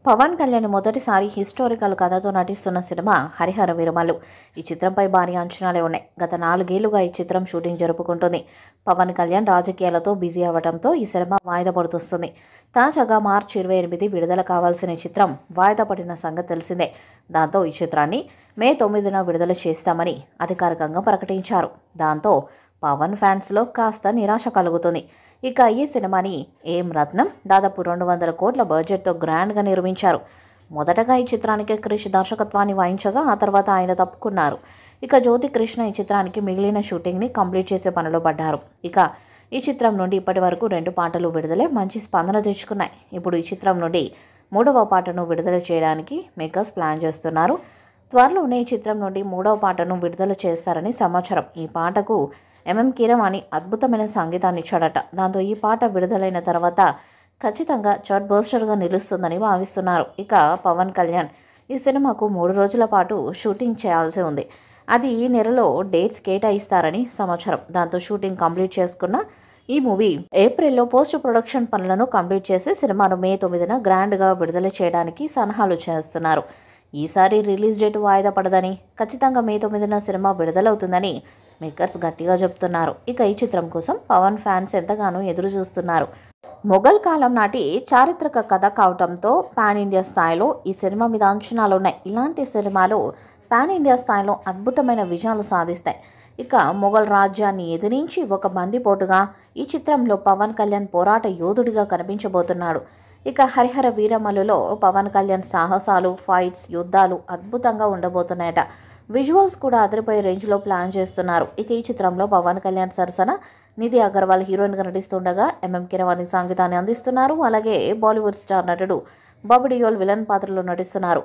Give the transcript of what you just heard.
పవన్ కళ్యాణ్ మొదటిసారి హిస్టారికల్ కథతో నటిస్తున్న సినిమా హరిహర వీరమల్లు. ఈ చిత్రంపై భారీ అంచనాలే ఉన్నాయి. గత 4 ఏళ్లుగా ఈ చిత్రం షూటింగ్ జరుపుకుంటుంది. పవన్ కళ్యాణ్ రాజకీయాలతో బిజీ అవ్వడంతో ఈ సినిమా వాయిదా పడుతొస్తుంది. తాజాగా మార్చి 28 విడుదల కావాల్సిన చిత్రం వాయిదా పడిన సంగతి తెలిసిందే. దాంతో ఈ చిత్రాన్ని మే 9న విడుదల చేస్తామని అధికారికంగా ప్రకటించారు. దాంతో పవన్ ఫ్యాన్స్లో కాస్త నిరాశ కలుగుతుంది. ఇక ఈ సినిమాని ఏం రత్నం దాదాపు 200 కోట్ల బడ్జెట్తో గ్రాండ్గా నిర్మించారు. మొదటగా ఈ చిత్రానికి క్రిష్ దర్శకత్వాన్ని వహించగా ఆ తర్వాత ఆయన తప్పుకున్నారు. ఇక జ్యోతి కృష్ణ ఈ చిత్రానికి మిగిలిన షూటింగ్ని కంప్లీట్ చేసే పనిలో పడ్డారు. ఇక ఈ చిత్రం నుండి ఇప్పటి వరకు 2 పాటలు విడుదలై మంచి స్పందన తెచ్చుకున్నాయి. ఇప్పుడు ఈ చిత్రం నుండి 3వ పాటను విడుదల చేయడానికి మేకర్స్ ప్లాన్ చేస్తున్నారు. త్వరలోనే ఈ చిత్రం నుండి 3వ పాటను విడుదల చేస్తారని సమాచారం. ఈ పాటకు కీరవాణి అద్భుతమైన సంగీతాన్ని ఇచ్చాడట. దాంతో ఈ పాట విడుదలైన తర్వాత ఖచ్చితంగా చార్ట్ బస్టర్గా నిలుస్తుందని భావిస్తున్నారు. ఇక పవన్ కళ్యాణ్ ఈ సినిమాకు 3 రోజుల పాటు షూటింగ్ చేయాల్సి ఉంది. అది ఈ నెలలో డేట్స్ కేటాయిస్తారని సమాచారం. దాంతో షూటింగ్ కంప్లీట్ చేసుకున్న ఈ మూవీ ఏప్రిల్లో పోస్ట్ ప్రొడక్షన్ పనులను కంప్లీట్ చేసి సినిమాను మే 9న గ్రాండ్గా విడుదల చేయడానికి సన్నాహాలు చేస్తున్నారు. ఈసారి రిలీజ్ డేట్ వాయిదా పడదని, ఖచ్చితంగా మే 9న సినిమా విడుదలవుతుందని మేకర్స్ గట్టిగా చెప్తున్నారు. ఇక ఈ చిత్రం కోసం పవన్ ఫ్యాన్స్ ఎంతగానో ఎదురు చూస్తున్నారు. మొఘల్ కాలం నాటి చారిత్రక కథ కావడంతో పాన్ ఇండియా స్థాయిలో ఈ సినిమా మీద అంచనాలున్నాయి. ఇలాంటి సినిమాలు పాన్ ఇండియా స్థాయిలో అద్భుతమైన విజయాలు సాధిస్తాయి. ఇక మొఘల్ రాజ్యాన్ని ఎదిరించి ఒక బందిపోటుగా ఈ చిత్రంలో పవన్ కళ్యాణ్ పోరాట యోధుడిగా కనిపించబోతున్నాడు. ఇక హరిహర వీరమల్లులో పవన్ కళ్యాణ్ సాహసాలు, ఫైట్స్, యుద్ధాలు అద్భుతంగా ఉండబోతున్నాయట. విజువల్స్ కూడా అదిరిపోయే రేంజ్లో ప్లాన్ చేస్తున్నారు. ఇక ఈ చిత్రంలో పవన్ కళ్యాణ్ సరసన నిధి అగర్వాల్ హీరోయిన్గా నటిస్తుండగా కీరవాణి సంగీతాన్ని అందిస్తున్నారు. అలాగే బాలీవుడ్ స్టార్ నటుడు బాబీ డియోల్ విలన్ పాత్రలో నటిస్తున్నారు.